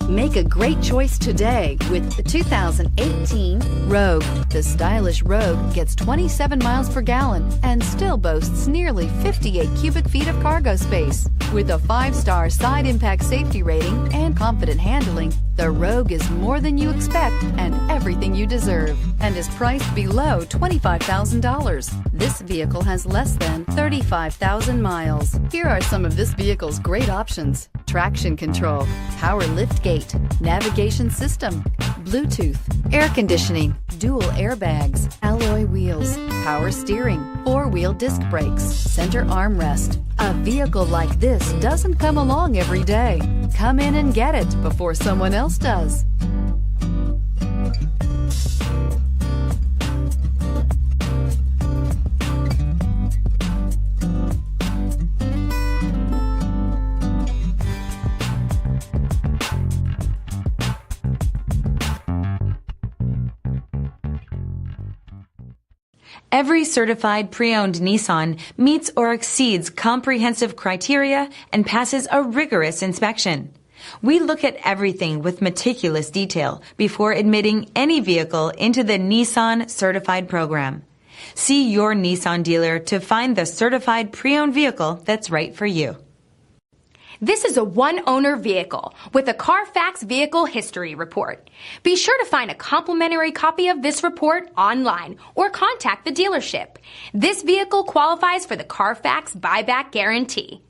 Make a great choice today with the 2018 Rogue. The stylish Rogue gets 27 miles per gallon and still boasts nearly 58 cubic feet of cargo space. With a 5-star side impact safety rating and confident handling, the Rogue is more than you expect and everything you deserve, and is priced below $25,000. This vehicle has less than 35,000 miles. Here are some of this vehicle's great options: traction control, power lift gate, navigation system, Bluetooth, air conditioning, dual airbags, alloy wheels, power steering, 4-wheel disc brakes, center armrest. A vehicle like this doesn't come along every day. Come in and get it before someone else does. Every certified pre-owned Nissan meets or exceeds comprehensive criteria and passes a rigorous inspection. We look at everything with meticulous detail before admitting any vehicle into the Nissan Certified Program. See your Nissan dealer to find the certified pre-owned vehicle that's right for you. This is a one-owner vehicle with a Carfax Vehicle History Report. Be sure to find a complimentary copy of this report online or contact the dealership. This vehicle qualifies for the Carfax Buyback Guarantee.